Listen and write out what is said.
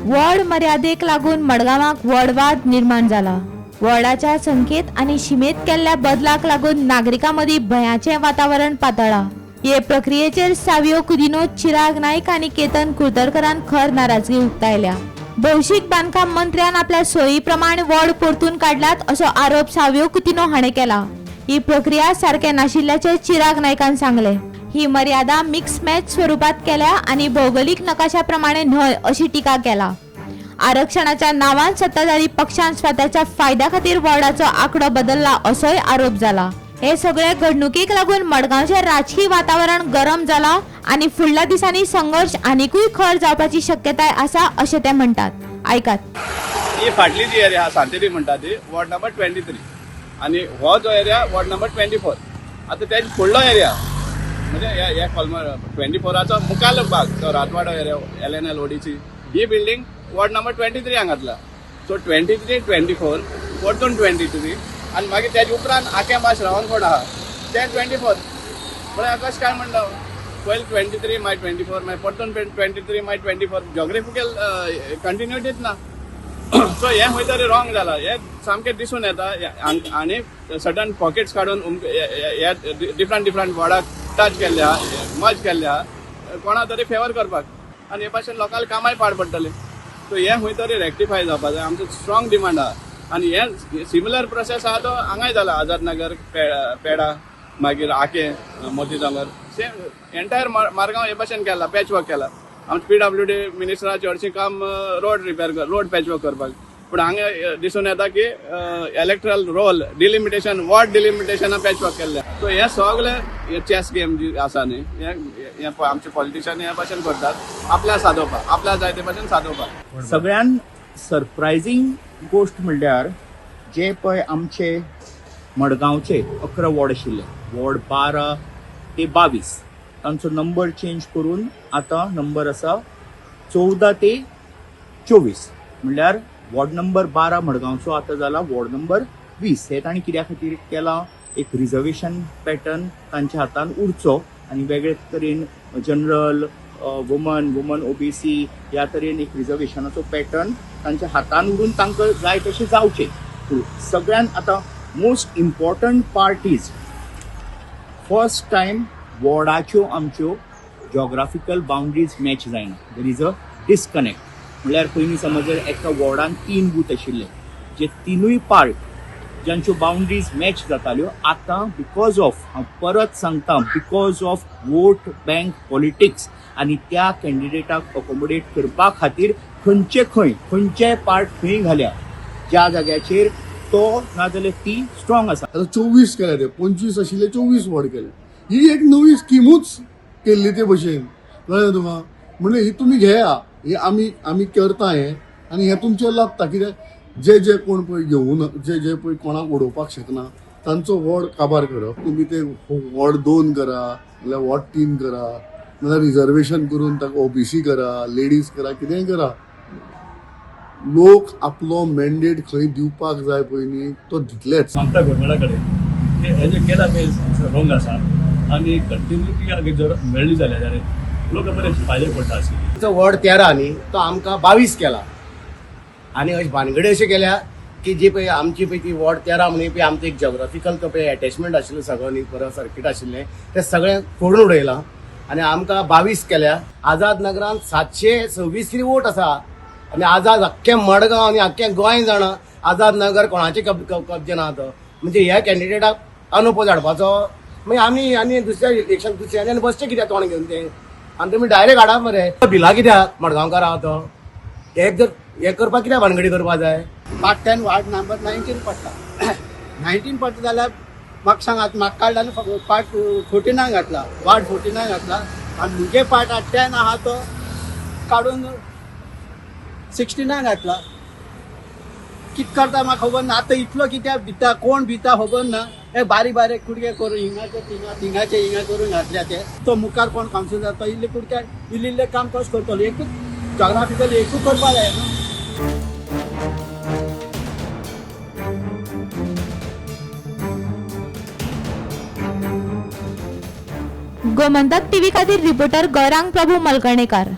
Ward मर्यादेक लागून मडगांवाक वॉर्डवाद निर्माण जाला। वॉर्डाच्या संख्येत आणि शिमेत केल्ल्या बदलाक लागून नागरिकांमदी भयाचे वातावरण पातळ्ळा। हे प्रक्रियेचेर सावियो कुदिनो, चिराग नाईक आणि केतन कुर्तरकरान खर नाराजगी उक्तायल्या। भौशीक बांधकाम मंत्र्यान आपल्या सोयी प्रमाण वॉर्ड परतून काढलात असो आरोप सावियो कुदिनो हाणें केला। ही प्रक्रिया सारखे नाशिल्ल्याचे चिराग नाईकान सांगले। ही मर्यादा मिक्स मॅच स्वरूपात केल्या आणि भौगोलिक नकाशाप्रमाणे न्हय अशी टीका केला। आरक्षणाच्या नावान सत्ताधारी पक्षान स्वतःच्या फायद्या खातीर वॉर्डाचो आंकडो बदलला असोय आरोप झाला। हे सगळे घडणुकीक लागून मडगांवचे राजकीय वातावरण गरम जाला आणि फुडल्या दिसांनी संघर्ष आनीकूय खर जावपाची शक्यताय आसा अशें ते म्हणटात। ऐकात। ही फाटली जी एरिया सांतेरी म्हणटा ती वॉर्ड नंबर 23 आणि हो जो एरिया वॉर्ड नंबर 24। आता त्याच फुडलो एरिया म्हणजे या कॉलम 24चा मुखाल भाग तो राजवाडा एरिया LNL ओडीची ही बिल्डिंग वॉर्ड नंबर 23 हांगातला। सो 23, 24 परतून 23 आणि मागीर त्याच्या उपरांत आख्या मास रावणकोड आहा ते 24। पण कशें काय म्हणटा पयलीं 23 मागीर 24 मागीर परतून 23 मागीर 24 जॉग्राफिकल कंटिन्युटीच ना। सो हे खंय तरी रॉंग जाला। हे सामकें दिसून येता आनी सडन पॉकेट्स काडून डिफरंट वॉर्डाक टच केल्ले आहा, मर्ज केल्ले आहा कोणा तरी फेवर करपाक आनी हे भाशेन लोकांक कामाय पाड पडटले। सो हे खंय तरी रेक्टिफाय जावपाक जाय, आमचो स्ट्रॉंग डिमांड आहा। आनी हे सिमिलर प्रोसेस आहा तो हांगाय जाला आझाद नगर, पेडा, मागीर आके, मोतीनगर सेम एंटायर मारगांव हे भाशेन केला, पॅच वर्क केला। आमचे PWD मिनिस्टराचें हरशीं काम रोड पॅच वर्क करपाक। पूण हांगा दिसून येता की इलेक्ट्रल रोल डिलिमिटेशन, वॉर्ड डिलिमिटेशना पॅच वर्क केल्ले। सो हे सगळे चॅस गेम जी आसा न्ही हे आमचे पॉलिटिशियन हे भाशेन करतात आपल्या सादोवपाक, आपल्या जाय ते भाशेन सादोवपाक। सगळ्यान सरप्रायझींग गोष्ट म्हणल्यार जे पळय आमचे मडगांवचे 11 वॉर्ड आशिल्ले, वॉर्ड 12 ते 22 तांचो नंबर चेंज करून आता नंबर आसा 14 ते 24 म्हणल्यार वॉर्ड नंबर 12 मडगांवचो आता जाला वॉर्ड नंबर 20। हे तांणी कित्या खातीर केला, एक रिजर्वेशन पॅटर्न तांच्या हातान उरचो आणि वेगळे तरेन जनरल, वुमन OBC ह्या तरेन एक रिजर्वेशनाचो पॅटर्न तांच्या हातान उरून तांकां जाय तशें जावचें। सगळ्यान आता most important part is first time वॉर्डाच्यो आमच्यो जॉग्राफिकल बाउंड्रीज मॅच जायना, देर इज अ डिस्कनेक्ट। म्हळ्यार पयलीं समज जर एका वॉर्डान 3 बूथ आशिल्ले, जे तिनूय पार्ट ज्यांच्यो बाउंड्रीज मॅच जाताल्यो आतां बिकॉज ऑफ, हांव परत सांगता, because of vote bank politics आनी त्या कॅन्डिडेटाक अकोमोडेट करपा खातीर खंयचे पार्ट खंय घाल्या ज्या जाग्याचेर तो नाजाल्यार ती स्ट्रॉंग आसा। आता 24 केल्या ते 25 आशिल्ले 24 वॉर्ड केले। ही एक नवी स्किमूच केल्ली ते भशेन, कळ्ळें तुका? म्हणजे ही तुमी घेया, हे आमी करता हे आनी हे तुमचेर लागता। कित्याक जे कोण पळय घेवन जे पळय कोणाक उडोवपाक शकना तांचो वॉर्ड काबार करप। तुमी ते वॉर्ड 2 करा नाल्यार वॉर्ड 3 करा नाल्यार रिजर्वेशन करून ताका OBC करा, लेडीज करा, कितेंय करा। लोक आपलो मॅन्डेट खंय दिवपाक जाय पळय न्ही तो दितलेच। आमच्या घरमेळा कडेन हे जे केला ते रॉंग आसा आणि कंटिन्युटी जर मेळ्ळी जाल्यार लोक बरे फायदे पडटा आशिल्ले। तो वॉर्ड 13 न्ही तो आमकां 22 केला आनी अशें भानगडी अशें केल्या की जी पळय आमची पळय ती वॉर्ड 13 म्हणून पळय आमचो एक जॉग्राफिकल तो पळय अटॅचमेंट आशिल्लो सगळो न्ही बरो सर्कीट आशिल्लें तें सगळें फोडून उडयलां आनी आमकां 22 केल्या। आझाद नगरांत 726 कितें वोट आसा आनी आझाद अख्खें मडगांव आनी अख्खें गोंय जाणा आझाद नगर कोणाचे कब्जे ना तो। म्हणजे ह्या कॅन्डिडेटाक अनोपोज हाडपाचो मागीर आनी दुसऱ्या इलेक्शन दुसऱ्यान बसचें कित्याक तोंड घेवन ते आनी तुमी डायरेक्ट हाडा मरे बिला कित्याक मडगांवकार आहा तो एक जर हे करपाक कित्याक भानगडी करपा जाय। पार्ट 10 वार्ड नंबर 19 पडटा 19 पडटा जाल्यार म्हाका सांगात म्हाका काडला आनी पार्ट 49 घातला, वार्ड 49 घातला आनी मुगे पार्ट 10 आहा तो काडून 69 घातला। कित करता म्हाका खबर ना। आतां इतलो कित्याक भिता, कोण भिता खबर ना। हे बारीक कुडके करून हिंगाचे थिंगाचे हिंगा करून घातल्या ते तो मुखार कोण कावन्सील जाता इल्ले कुडक्याक इल्ले काम कशें करतलो। एकूच जॉग्राफिकल एकूच करपा जाय न्हू। गोमंतक TV खातीर रिपोर्टर गौरांग प्रभू मलकणेकार।